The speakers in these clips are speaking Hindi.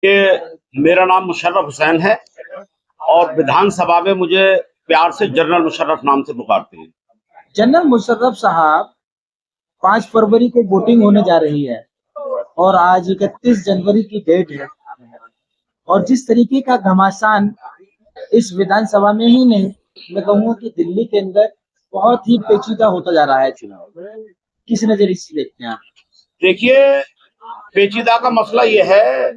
कि मेरा नाम मुशर्रफ हुसैन है और विधानसभा में मुझे प्यार से जनरल मुशर्रफ नाम से पुकारते हैं। जनरल मुशर्रफ साहब, 5 फरवरी को वोटिंग होने जा रही है और आज 31 जनवरी की डेट है और जिस तरीके का घमासान इस विधानसभा में ही नहीं, मैं कहूँगा कि दिल्ली के अंदर बहुत ही पेचीदा होता जा रहा है चुनाव, किस नजरिए से देखते हैं आप? देखिए, पेचीदा का मसला यह है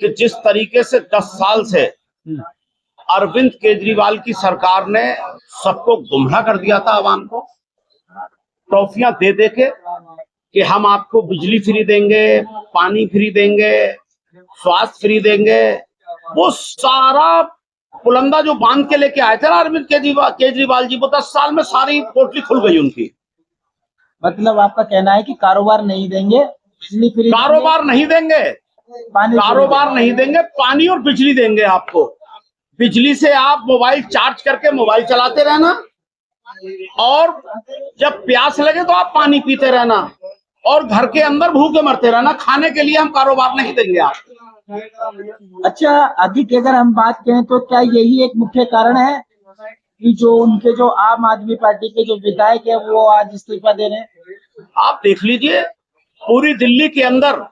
कि जिस तरीके से 10 साल से अरविंद केजरीवाल की सरकार ने सबको गुमराह कर दिया था, आवाम को ट्रॉफियां दे दे के कि हम आपको बिजली फ्री देंगे, पानी फ्री देंगे, स्वास्थ्य फ्री देंगे, वो सारा पुलंदा जो बांध के लेके आए थे ना अरविंद केजरीवाल जी, वो 10 साल में सारी पोटली खुल गई उनकी। मतलब आपका कहना है कि कारोबार नहीं देंगे, बिजली फ्री, कारोबार नहीं देंगे, कारोबार नहीं देंगे, पानी और बिजली देंगे आपको। बिजली से आप मोबाइल चार्ज करके मोबाइल चलाते रहना और जब प्यास लगे तो आप पानी पीते रहना और घर के अंदर भूखे मरते रहना। खाने के लिए हम कारोबार नहीं देंगे आप। अच्छा, अभी की अगर हम बात करें तो क्या यही एक मुख्य कारण है कि जो उनके जो आम आदमी पार्टी के जो विधायक है वो आज इस्तीफा दे रहे हैं? आप देख लीजिए, पूरी दिल्ली के अंदर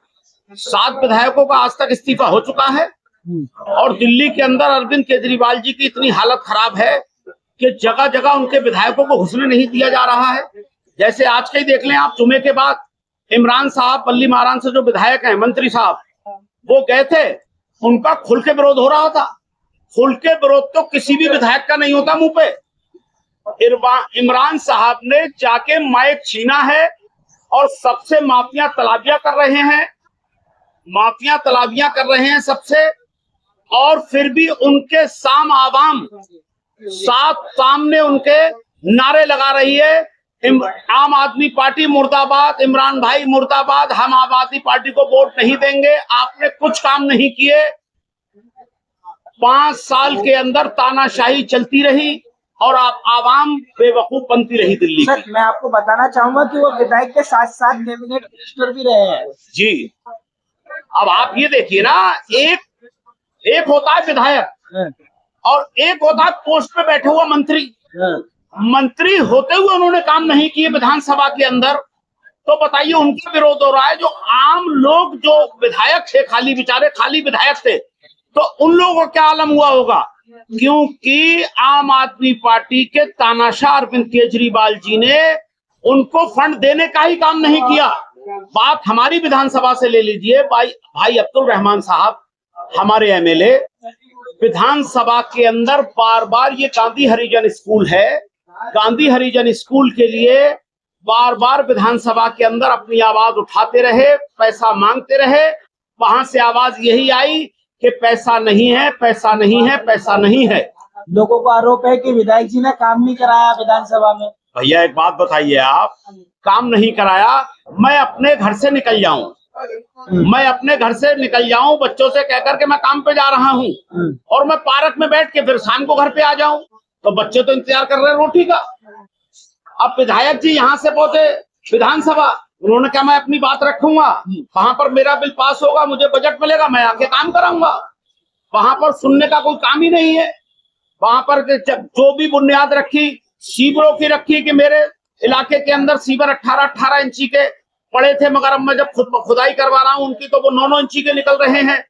7 विधायकों का आज तक इस्तीफा हो चुका है और दिल्ली के अंदर अरविंद केजरीवाल जी की इतनी हालत खराब है कि जगह जगह उनके विधायकों को घुसने नहीं दिया जा रहा है। जैसे आज के ही देख लें आप, जुमे के बाद इमरान साहब, पल्ली मारान से जो विधायक हैं, मंत्री साहब, वो गए थे, उनका खुल के विरोध हो रहा था। खुल के विरोध तो किसी भी विधायक का नहीं होता मुंह पे। इमरान साहब ने जाके माइक छीना है और सबसे माफिया तलाबियां कर रहे हैं, माफिया तलाबियां कर रहे हैं सबसे, और फिर भी उनके आवाम सामने उनके नारे लगा रही है, आम आदमी पार्टी मुर्दाबाद, इमरान भाई मुर्दाबाद, हम आम आदमी पार्टी को वोट नहीं देंगे। आपने कुछ काम नहीं किए। 5 साल के अंदर तानाशाही चलती रही और आप आवाम बेवकूफ बनती रही दिल्ली सर, मैं आपको बताना चाहूंगा कि वो विधायक के साथ साथ कैबिनेट मिनिस्टर भी रहे हैं जी। अब आप ये देखिए ना, एक होता है विधायक और एक होता है पोस्ट पे बैठे हुआ मंत्री। मंत्री होते हुए उन्होंने काम नहीं किए विधानसभा के अंदर, तो बताइए उनका विरोध हो रहा है। जो आम लोग, जो विधायक थे, खाली बेचारे खाली विधायक थे, तो उन लोगों का क्या आलम हुआ होगा, क्योंकि आम आदमी पार्टी के तानाशाह अरविंद केजरीवाल जी ने उनको फंड देने का ही काम नहीं किया। बात हमारी विधानसभा से ले लीजिए, भाई अब्दुल रहमान साहब, हमारे एमएलए, विधानसभा के अंदर बार बार ये गांधी हरिजन स्कूल है, गांधी हरिजन स्कूल के लिए बार बार विधानसभा के अंदर अपनी आवाज उठाते रहे, पैसा मांगते रहे। वहां से आवाज यही आई कि पैसा नहीं है, पैसा नहीं है, पैसा नहीं है। लोगों को आरोप है कि विधायक जी ने काम नहीं कराया विधानसभा में। भैया एक बात बताइए, आप काम नहीं कराया, मैं अपने घर से निकल जाऊं, मैं अपने घर से निकल जाऊं बच्चों से कहकर के मैं काम पे जा रहा हूं और मैं पार्क में बैठ के फिर शाम को घर पे आ जाऊं, तो बच्चे तो इंतजार कर रहे हैं रोटी का। अब विधायक जी यहाँ से पहुंचे विधानसभा, उन्होंने कहा मैं अपनी बात रखूंगा, वहां पर मेरा बिल पास होगा, मुझे बजट मिलेगा, मैं आके काम कराऊंगा। वहां पर सुनने का कोई काम ही नहीं है। वहां पर जो भी बुनियाद रखी, सीवरों की रखी कि मेरे इलाके के अंदर सीवर 18-18 इंची के पड़े थे, मगर अब मैं जब खुदाई करवा रहा हूं उनकी तो वो 9-9 इंची के निकल रहे हैं।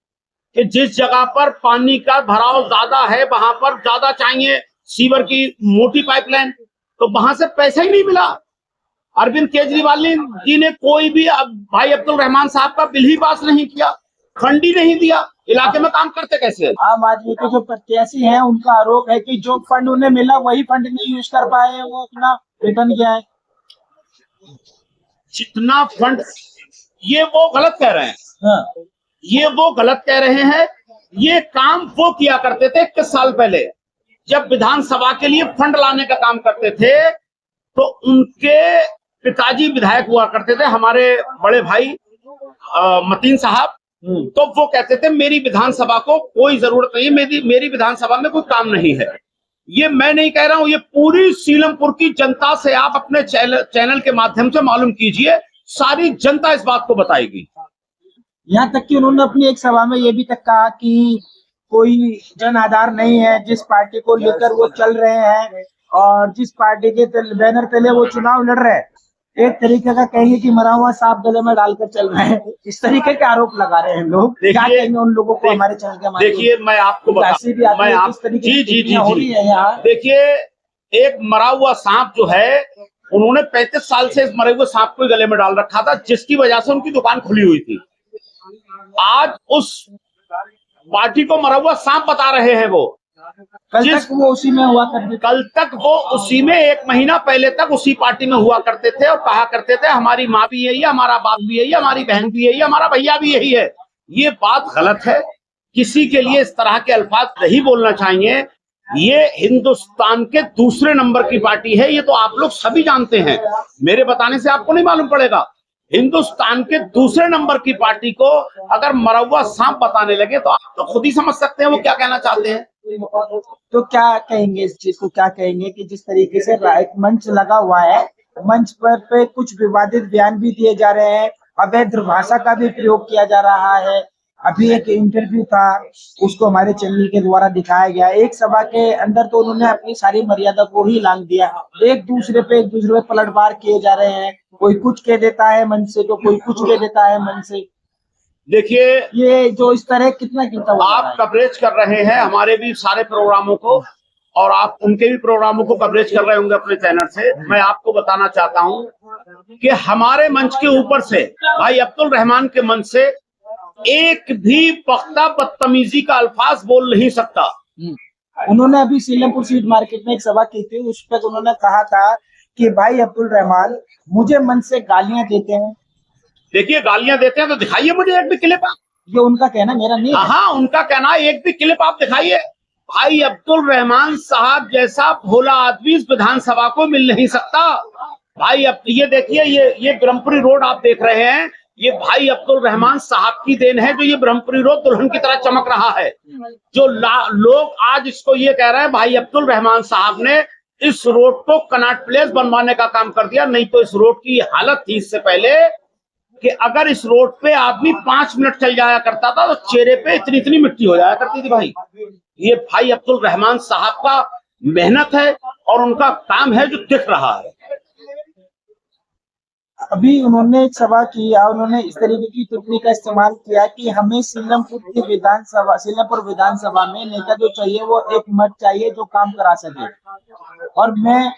कि जिस जगह पर पानी का भराव ज्यादा है वहां पर ज्यादा चाहिए सीवर की मोटी पाइपलाइन, तो वहां से पैसा ही नहीं मिला। अरविंद केजरीवाल जी ने कोई भी भाई अब्दुल रहमान साहब का बिल ही पास नहीं किया, फंड ही नहीं दिया। इलाके में काम करते कैसे? आम आदमी के जो प्रत्याशी हैं उनका आरोप है कि जो फंड उन्हें मिला वही फंड नहीं यूज कर पाए, वो अपना रिटर्न किया है। जितना फंड, ये वो गलत कह रहे हैं। हाँ। ये वो गलत कह रहे हैं। ये काम वो किया करते थे 21 साल पहले, जब विधानसभा के लिए फंड लाने का काम करते थे, तो उनके पिताजी विधायक हुआ करते थे, हमारे बड़े भाई मतीन साहब। तो वो कहते थे मेरी विधानसभा को कोई जरूरत नहीं है, मेरी विधानसभा में कोई काम नहीं है। ये मैं नहीं कह रहा हूं, ये पूरी सीलमपुर की जनता से आप अपने चैनल के माध्यम से मालूम कीजिए, सारी जनता इस बात को बताएगी। यहाँ तक कि उन्होंने अपनी एक सभा में ये भी तक कहा कि कोई जन आधार नहीं है जिस पार्टी को लेकर वो चल रहे हैं और जिस पार्टी के बैनर तले वो चुनाव लड़ रहे हैं, एक तरीके का कहेंगे कि मरा हुआ सांप गले में डालकर चल रहे हैं। इस तरीके के आरोप लगा रहे हैं लोग। क्या कहेंगे उन लोगों को हमारे चैनल के माध्यम से? देखिए मैं आपको देखिए एक मरा हुआ सांप जो है, उन्होंने 35 साल से इस मरे हुए सांप को गले में डाल रखा था, जिसकी वजह से उनकी दुकान खुली हुई थी। आज उस पार्टी को मरा हुआ सांप बता रहे हैं वो। कल तक वो उसी में हुआ करते, कल तक वो उसी में, 1 महीना पहले तक उसी पार्टी में हुआ करते थे और कहा करते थे हमारी माँ भी यही है, हमारा बाप भी यही है, हमारी बहन भी यही है, हमारा भैया भी यही है। ये बात गलत है। किसी के लिए इस तरह के अल्फाज नहीं बोलना चाहिए। ये हिंदुस्तान के दूसरे नंबर की पार्टी है, ये तो आप लोग सभी जानते हैं, मेरे बताने से आपको नहीं मालूम पड़ेगा। हिंदुस्तान के दूसरे नंबर की पार्टी को अगर मरा हुआ सांप बताने लगे तो आप तो खुद ही समझ सकते हैं वो क्या कहना चाहते हैं। तो क्या कहेंगे इस चीज को, क्या कहेंगे कि जिस तरीके से एक मंच लगा हुआ है, मंच पर पे कुछ विवादित बयान भी दिए जा रहे हैं, अवैध भाषा का भी प्रयोग किया जा रहा है। अभी एक इंटरव्यू था, उसको हमारे चैनल के द्वारा दिखाया गया। एक सभा के अंदर तो उन्होंने अपनी सारी मर्यादा को ही लांघ दिया। एक दूसरे पे पलटवार किए जा रहे हैं। कोई कुछ कह देता है मन से तो कोई कुछ कह देता है मन से। देखिए ये जो इस तरह कितना आप कवरेज कर रहे हैं हमारे भी सारे प्रोग्रामों को, और आप उनके भी प्रोग्रामों को कवरेज कर रहे होंगे अपने चैनल से। मैं आपको बताना चाहता हूं कि हमारे मंच के ऊपर से, भाई अब्दुल रहमान के मंच से एक भी पख्ता बदतमीजी का अल्फाज बोल नहीं सकता। उन्होंने अभी सीलमपुर सीट मार्केट में एक सभा की थी, उस पर उन्होंने कहा था कि भाई अब्दुल रहमान मुझे मन से गालियां देते हैं। देखिए गालियां देते हैं तो दिखाइए मुझे एक भी क्लिप। ये उनका कहना, मेरा नहीं। हाँ उनका कहना, एक भी क्लिप आप दिखाइए। भाई अब्दुल रहमान साहब जैसा भोला आदमी इस विधानसभा को मिल नहीं सकता। भाई अब ये देखिए, ये ब्रह्मपुरी रोड आप देख रहे हैं, ये भाई अब्दुल रहमान साहब की देन है जो ये ब्रह्मपुरी रोड दुल्हन की तरह चमक रहा है। जो लोग आज इसको ये कह रहे हैं भाई अब्दुल रहमान साहब ने इस रोड को कनॉट प्लेस बनवाने का काम कर दिया, नहीं तो इस रोड की हालत थी इससे पहले कि अगर इस रोड पे आदमी 5 मिनट चल जाया करता था तो चेहरे पे इतनी इतनी मिट्टी हो जाया करती थी। भाई ये भाई अब्दुल रहमान साहब का मेहनत है और उनका काम है जो दिख रहा है। अभी उन्होंने एक सभा किया, उन्होंने इस तरीके की टिप्पणी का इस्तेमाल किया कि हमें सीलमपुर विधानसभा में नेता जो चाहिए वो एक मर्द चाहिए जो काम करा सके। और मैं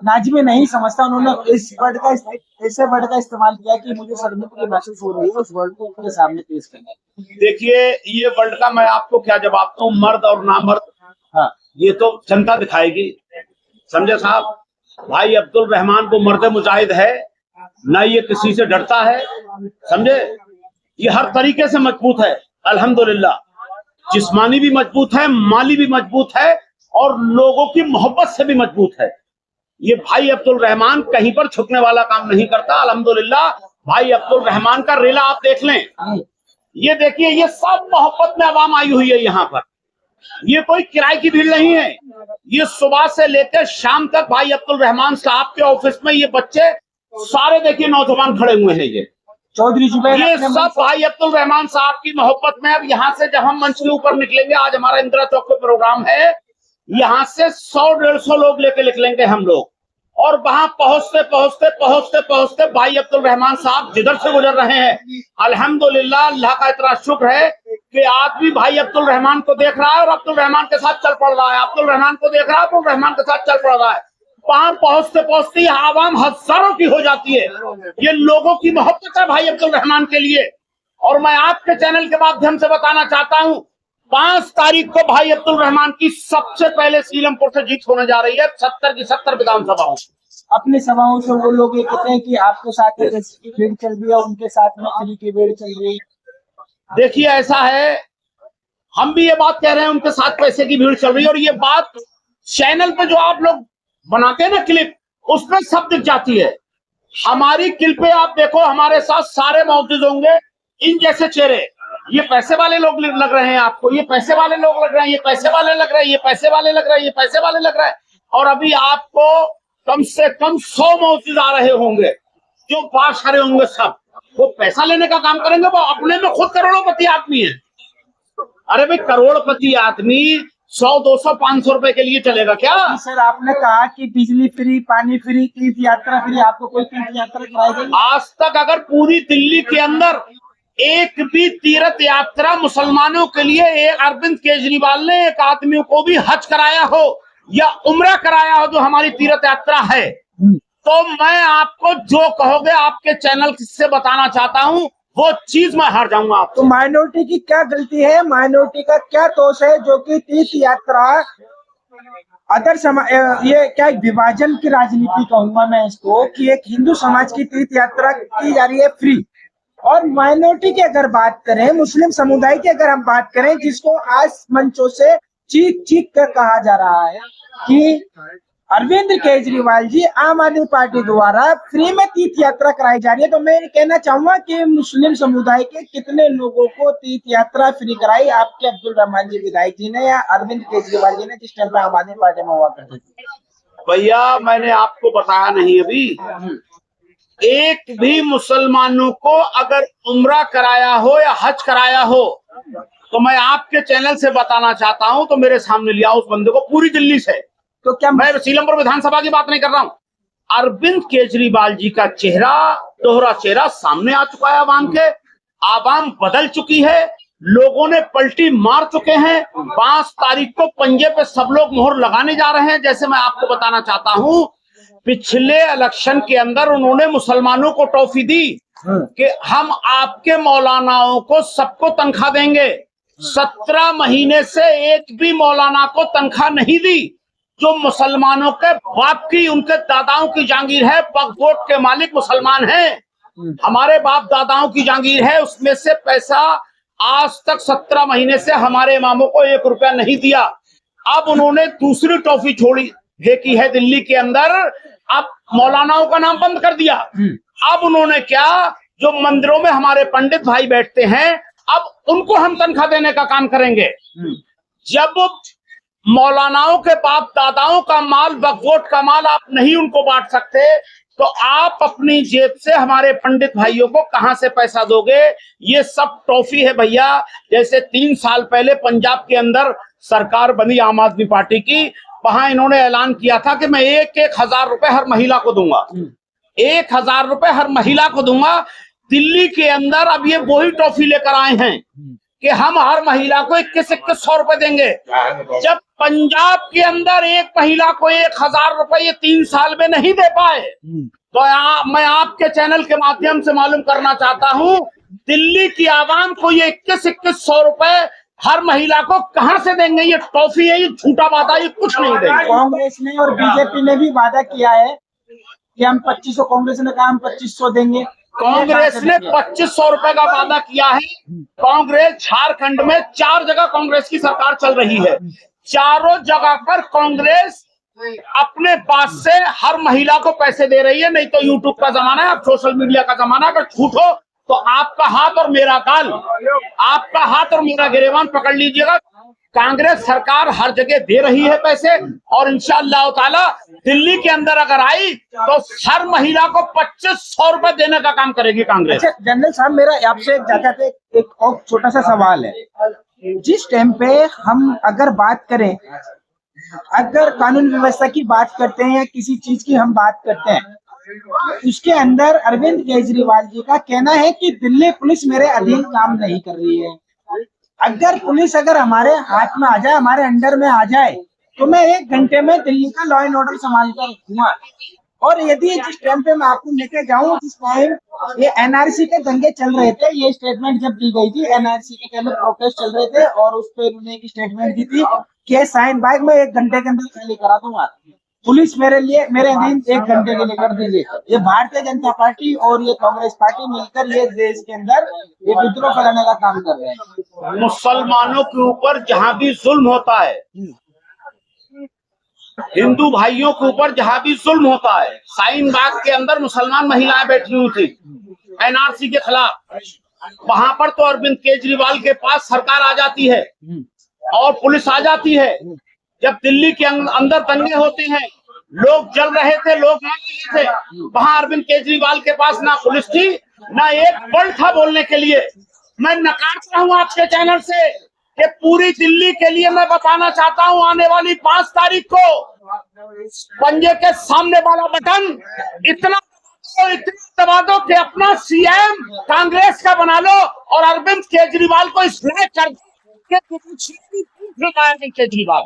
नाजिमे नहीं समझता, उन्होंने इस वर्ड का ऐसे वर्ड का इस्तेमाल किया कि मुझे शर्मिंदगी महसूस हो रही है उस वर्ड को उनके सामने पेश करना। देखिए ये वर्ड का मैं आपको क्या जवाब दूं, मर्द और नामर्द, हाँ ये तो जनता दिखाएगी, समझे साहब। भाई अब्दुल रहमान वो मर्द मुजाहिद है, ना ये किसी से डरता है, समझे। ये हर तरीके से मजबूत है अल्हम्दुलिल्लाह, जिस्मानी भी मजबूत है, माली भी मजबूत है और लोगों की मोहब्बत से भी मजबूत है। ये भाई अब्दुल रहमान कहीं पर छुपने वाला काम नहीं करता अल्हम्दुलिल्लाह। भाई अब्दुल रहमान का रेला आप देख लें, ये देखिए, ये सब मोहब्बत में आवाम आई हुई है यहाँ पर। ये कोई किराए की भीड़ नहीं है। ये सुबह से लेकर शाम तक भाई अब्दुल रहमान साहब के ऑफिस में ये बच्चे सारे देखिए नौजवान खड़े हुए हैं। ये चौधरी जुबैर, ये सब भाई अब्दुल रहमान साहब की मोहब्बत में। अब यहाँ से जब हम मंच के ऊपर निकलेंगे, आज हमारा इंदिरा चौक पे प्रोग्राम है, यहाँ से 100-150 लोग लेके निकलेंगे हम लोग, और वहां पहुंचते भाई अब्दुल रहमान साहब जिधर से गुजर रहे हैं, अल्हम्दुलिल्लाह अल्लाह का इतना शुक्र है कि आदमी भाई अब्दुल रहमान को देख रहा है और अब्दुल रहमान के साथ चल पड़ रहा है, अब्दुल रहमान को देख रहा है, अब्दुल रहमान के साथ चल पड़ रहा है। वहां पहुंचते आवाम हजारों की हो जाती है। ये लोगों की मोहब्बत है भाई अब्दुल रहमान के लिए। और मैं आपके चैनल के माध्यम से बताना चाहता हूं, 5 तारीख को भाई अब्दुल रहमान की सबसे पहले सीलमपुर से जीत होने जा रही है, 70 की 70 विधानसभाओं। अपनी सभाओं से वो लोग ये कहते हैं कि आपके साथ की भीड़ चल रही है, उनके साथ में फ्री की भीड़ चल रही है। देखिए ऐसा है, हम भी ये बात कह रहे हैं उनके साथ पैसे की भीड़ चल रही है, और ये बात चैनल पे जो आप लोग बनाते हैं ना क्लिप, उसमें सब दिख जाती है। हमारी क्लिप पे आप देखो, हमारे साथ सारे मौजूद होंगे इन जैसे चेहरे। ये पैसे वाले लोग लग रहे हैं आपको, ये पैसे वाले लोग लग रहे हैं, ये पैसे वाले लग रहे हैं, ये पैसे वाले लग रहे हैं, ये पैसे वाले लग रहे हैं। और अभी आपको कम से कम 100 मौजूद आ रहे होंगे जो पास खड़े होंगे सब। वो पैसा लेने का काम करेंगे, वो अपने में खुद करोड़पति आदमी है। अरे भाई करोड़पति आदमी 100, 200, 500 रुपए के लिए चलेगा क्या? सर आपने कहा कि बिजली फ्री, पानी फ्री, तीर्थ यात्रा फ्री, आपको कोई तीर्थ यात्रा कराई गई? आज तक अगर पूरी दिल्ली के अंदर एक भी तीर्थ यात्रा मुसलमानों के लिए एक अरविंद केजरीवाल ने एक आदमी को भी हज कराया हो या उम्रा कराया हो जो हमारी तीर्थ यात्रा है, तो मैं आपको जो कहोगे आपके चैनल से बताना चाहता हूं वो चीज मैं हार जाऊंगा। तो माइनॉरिटी की क्या गलती है, माइनॉरिटी का क्या दोष है जो कि तीर्थ यात्रा अदर समाज, ये क्या एक विभाजन की राजनीति कहूंगा मैं इसको, कि एक हिंदू समाज की तीर्थ यात्रा की जा रही है फ्री, और माइनॉरिटी की अगर बात करें, मुस्लिम समुदाय की अगर हम बात करें, जिसको आज मंचों से चीख चीख कर कहा जा रहा है कि अरविंद केजरीवाल जी आम आदमी पार्टी द्वारा फ्री में तीर्थ यात्रा कराई जा रही है, तो मैं कहना चाहूंगा कि मुस्लिम समुदाय के कितने लोगों को तीर्थ यात्रा फ्री कराई आपके अब्दुल रहमान जी विधायक जी ने या अरविंद केजरीवाल जी ने, जिस टाइम पे आम आदमी पार्टी में हुआ करते थे? भैया मैंने आपको बताया नहीं अभी, एक भी मुसलमानों को अगर उम्रा कराया हो या हज कराया हो तो मैं आपके चैनल से बताना चाहता हूं, तो मेरे सामने लिया उस बंदे को पूरी दिल्ली से। तो क्या मैं सीलमपुर विधानसभा की बात नहीं कर रहा हूं। अरविंद केजरीवाल जी का चेहरा, दोहरा चेहरा सामने आ चुका है आवाम के, आवाम बदल चुकी है, लोगों ने पलटी मार चुके हैं। 5 तारीख को पंजे पे सब लोग मोहर लगाने जा रहे हैं। जैसे मैं आपको बताना चाहता हूं, पिछले इलेक्शन के अंदर उन्होंने मुसलमानों को टॉफी दी कि हम आपके मौलानाओं को सबको तनख्वाह देंगे। 17 महीने से एक भी मौलाना को तनख्वाह नहीं दी। जो मुसलमानों के बाप की, उनके दादाओं की जागीर है, वक्फ के मालिक मुसलमान हैं, हमारे बाप दादाओं की जागीर है, उसमें से पैसा आज तक 17 महीने से हमारे इमामों को 1 रुपया नहीं दिया। अब उन्होंने दूसरी टॉफी छोड़ी फेंकी है दिल्ली के अंदर, अब मौलानाओं का नाम बंद कर दिया। अब उन्होंने क्या, जो मंदिरों में हमारे पंडित भाई बैठते हैं, अब उनको हम तनख्वाह देने का काम करेंगे। जब मौलानाओं के बाप दादाओं का माल, वक्फ का माल आप नहीं उनको बांट सकते, तो आप अपनी जेब से हमारे पंडित भाइयों को कहां से पैसा दोगे? ये सब टॉफी है भैया। जैसे 3 साल पहले पंजाब के अंदर सरकार बनी आम आदमी पार्टी की, वहां इन्होंने ऐलान किया था कि मैं 1,000 रुपए हर महिला को दूंगा, 1,000 रुपए हर महिला को दूंगा। दिल्ली के अंदर अब ये वही टॉफी लेकर आए हैं कि हम हर महिला को 2100 रुपए देंगे। जब पंजाब के अंदर एक महिला को 1,000 रुपए ये 3 साल में नहीं दे पाए, तो मैं आपके चैनल के माध्यम से मालूम करना चाहता हूं, दिल्ली की आवाम को ये 2100 रुपए हर महिला को कहां से देंगे? ये टॉफी है, ये झूठा वादा, ये कुछ नहीं देंगे। कांग्रेस ने और बीजेपी ने भी वादा किया है कि हम 2500, कांग्रेस ने कहा हम 2500 देंगे। कांग्रेस ने 2500 रुपए का वादा किया है। कांग्रेस झारखंड में 4 जगह कांग्रेस की सरकार चल रही है, चारों जगह पर कांग्रेस अपने पास से हर महिला को पैसे दे रही है। नहीं तो यूट्यूब का जमाना है, अब सोशल मीडिया का जमाना है। अगर झूठ हो तो आपका हाथ और मेरा गाल, आपका हाथ और मेरा गिरेबान पकड़ लीजिएगा। कांग्रेस सरकार हर जगह दे रही है पैसे, और इंशाअल्लाह ताला दिल्ली के अंदर अगर आई तो हर महिला को 2500 रुपए देने का काम करेगी कांग्रेस। अच्छा जनरल साहब, मेरा आपसे एक और छोटा सा सवाल है। जिस टाइम पे हम अगर बात करें, अगर कानून व्यवस्था की बात करते हैं या किसी चीज की हम बात करते हैं, उसके अंदर अरविंद केजरीवाल जी का कहना है कि दिल्ली पुलिस मेरे अधीन काम नहीं कर रही है। अगर पुलिस अगर हमारे हाथ में आ जाए, हमारे अंडर में आ जाए, तो मैं 1 घंटे में दिल्ली का लॉ एंड ऑर्डर संभाल कर रखूंगा। और यदि जिस टाइम पे मैं आपको लेके जाऊं, जिस टाइम ये एनआरसी के दंगे चल रहे थे, ये स्टेटमेंट जब दी गई थी, एनआरसी के पहले प्रोटेस्ट चल रहे थे और उस पर उन्होंने एक स्टेटमेंट दी थी कि साइन बाइक में 1 घंटे के अंदर खाली करा दूंगा, पुलिस मेरे अधीन 1 घंटे के लिए कर दीजिए। ये भारतीय जनता पार्टी और ये कांग्रेस पार्टी मिलकर ये देश के अंदर ये विद्रोह फैलाने का काम कर रहे हैं। मुसलमानों के ऊपर जहां भी जुल्म होता है, हिंदू भाइयों के ऊपर जहां भी जुल्म होता है, शाहीन बाग के अंदर मुसलमान महिलाएं बैठी हुई थी एनआरसी के खिलाफ, वहां पर तो अरविंद केजरीवाल के पास सरकार आ जाती है और पुलिस आ जाती है। जब दिल्ली के अंदर दंगे होते हैं, लोग जल रहे थे, लोग मर रहे थे, वहां अरविंद केजरीवाल के पास ना पुलिस थी ना एक वर्ड था बोलने के लिए। मैं नकारता हूं आपके चैनल से कि पूरी दिल्ली के लिए मैं बताना चाहता हूं, आने वाली 5 तारीख को पंजे के सामने वाला बटन इतना दबा दो कि अपना सीएम कांग्रेस का बना लो और अरविंद केजरीवाल को इस कर केजरीवाल।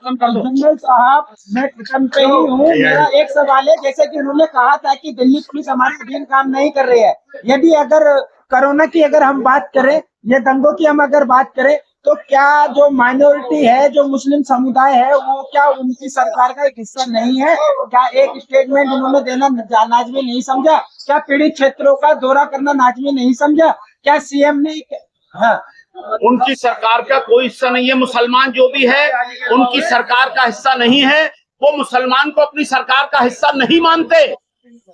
जनरल साहब, मैं किचन पे ही हूँ। मेरा एक सवाल है, जैसे कि उन्होंने कहा था कि दिल्ली पुलिस हमारे अधीन काम नहीं कर रही है। यदि अगर कोरोना की अगर हम बात करें या दंगों की हम अगर बात करें, तो क्या जो माइनॉरिटी है, जो मुस्लिम समुदाय है, वो क्या उनकी सरकार का एक हिस्सा नहीं है? क्या एक स्टेटमेंट उन्होंने देना नाजमी नहीं समझा? क्या पीड़ित क्षेत्रों का दौरा करना नाजमी नहीं समझा? क्या सीएम ने? हाँ, उनकी सरकार का कोई हिस्सा नहीं है। मुसलमान जो भी है उनकी सरकार का हिस्सा नहीं है। वो मुसलमान को अपनी सरकार का हिस्सा नहीं मानते,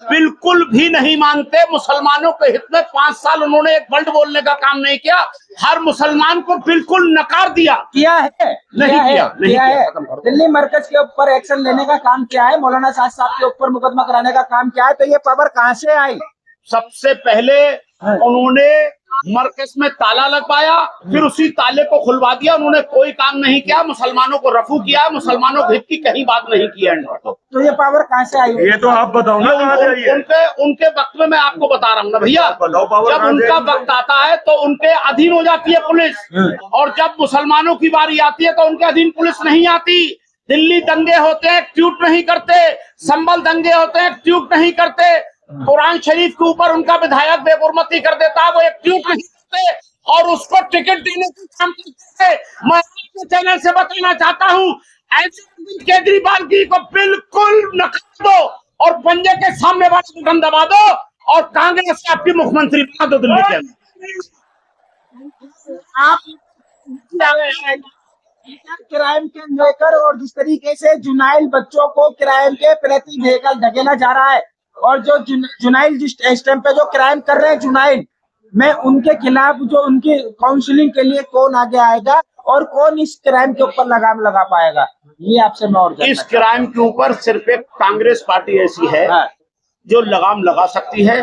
बिल्कुल भी नहीं मानते। मुसलमानों के हित में 5 साल उन्होंने एक वर्ड बोलने का काम नहीं किया। हर मुसलमान को बिल्कुल नकार दिया। किया है? नहीं किया है। दिल्ली मरकज के ऊपर एक्शन लेने का काम किया है, मौलाना साद साहब के ऊपर मुकदमा कराने का काम किया है। तो ये पावर कहाँ से आई? सबसे पहले उन्होंने मरकज में ताला लगवाया, फिर उसी ताले को खुलवा दिया। उन्होंने कोई काम नहीं किया, मुसलमानों को रफू किया, मुसलमानों के हित की कहीं बात नहीं की है। तो ये पावर कहाँ से आई? ये तो आप बताओ ना। उनके वक्त में मैं आपको बता रहा हूँ ना भैया। जब उनका वक्त आता है तो उनके अधीन हो जाती है पुलिस, और जब मुसलमानों की बारी आती है तो उनके अधीन पुलिस नहीं आती। दिल्ली दंगे होते हैं, ट्वीट नहीं करते। संभल दंगे होते हैं, ट्वीट नहीं करते। कुरान शरीफ के ऊपर उनका विधायक बेगुरमती कर देता है, वो एक ट्वीट नहीं करते और उसको टिकट देने का काम करते हैं। मैं आपके चैनल से बताना चाहता हूँ, ऐसे केजरीवाल जी को बिल्कुल नकार दो और पंजे के सामने वाला बटन दबा दो और कांग्रेस से आपकी मुख्यमंत्री बना दो दिल्ली के अंदर। आप क्राइम के लेकर और जिस तरीके से जुनाइल बच्चों को क्राइम के प्रति धकेला जा रहा है, और जो जुनाइल जिस टाइम पे जो क्राइम कर रहे हैं जुनाइल में, उनके खिलाफ जो उनकी काउंसलिंग के लिए कौन आगे आएगा और कौन इस क्राइम के ऊपर लगाम लगा पाएगा? ये आपसे मैं और इस क्राइम के ऊपर सिर्फ एक कांग्रेस पार्टी ऐसी है जो लगाम लगा सकती है।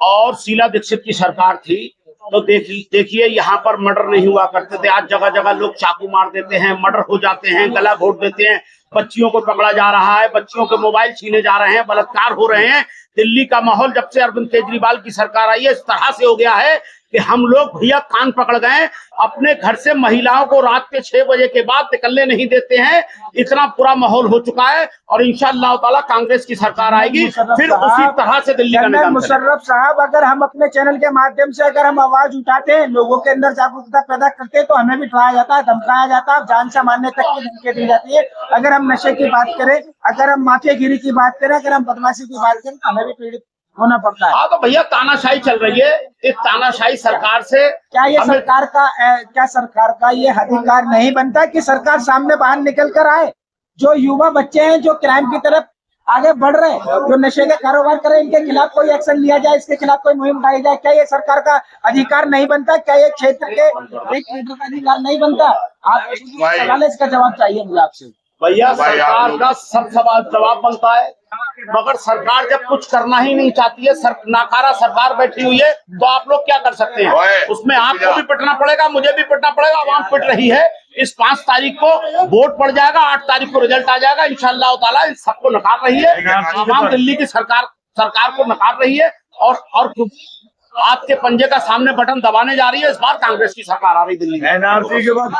और शीला दीक्षित की सरकार थी तो देखिए यहाँ पर मर्डर नहीं हुआ करते थे। आज जगह जगह लोग चाकू मार देते हैं, मर्डर हो जाते हैं, गला घोट देते हैं, बच्चियों को पकड़ा जा रहा है, बच्चियों के मोबाइल छीने जा रहे हैं, बलात्कार हो रहे हैं। दिल्ली का माहौल जब से अरविंद केजरीवाल की सरकार आई है इस तरह से हो गया है कि हम लोग भैया कान पकड़ गए। अपने घर से महिलाओं को रात के 6 बजे के बाद निकलने नहीं देते हैं। इतना पूरा माहौल हो चुका है और इंशाअल्लाह ताला कांग्रेस की सरकार आएगी, फिर उसी तरह से दिल्ली का निजाम मुशर्रफ साहब, अगर हम अपने चैनल के माध्यम से अगर हम आवाज उठाते हैं, लोगों के अंदर जागरूकता पैदा करते हैं, तो हमें भी डराया जाता है, धमकाया जाता है, जान से मारने तक की धमकी दी जाती है। अगर हम नशे की बात करें, अगर हम माफियागिरी की बात करें, अगर हम बदमाशी की बात करें, तो हमें भी पीड़ित होना पड़ता है। हाँ तो भैया तानाशाही चल रही है। इस तानाशाही सरकार से क्या ये सरकार का ये अधिकार नहीं बनता कि सरकार सामने बाहर निकल कर आए? जो युवा बच्चे हैं जो क्राइम की तरफ आगे बढ़ रहे हैं, जो नशे का कारोबार कर रहे हैं, इनके खिलाफ कोई एक्शन लिया जाए, इसके खिलाफ कोई मुहिम उठाई जाए। क्या ये सरकार का अधिकार नहीं बनता? क्या ये क्षेत्र के एक लीडर का अधिकार नहीं बनता? आप सवाल है, इसका जवाब चाहिए मुझे आपसे। भैया सरकार का सब सवाल जवाब बनता है, मगर सरकार जब कुछ करना ही नहीं चाहती है, नाकारा सरकार बैठी हुई है, तो आप लोग क्या कर सकते हैं? उसमें आपको भी पिटना पड़ेगा, मुझे भी पिटना पड़ेगा। आवाम पिट रही है। इस 5 तारीख को वोट पड़ जाएगा, 8 तारीख को रिजल्ट आ जाएगा इंशाअल्लाह ताला। इन सबको नकार रही है आवाम, दिल्ली की सरकार को नकार रही है और आपके पंजे का सामने बटन दबाने जा रही है। इस बार कांग्रेस की सरकार आ रही दिल्ली में। एनआरसी के बाद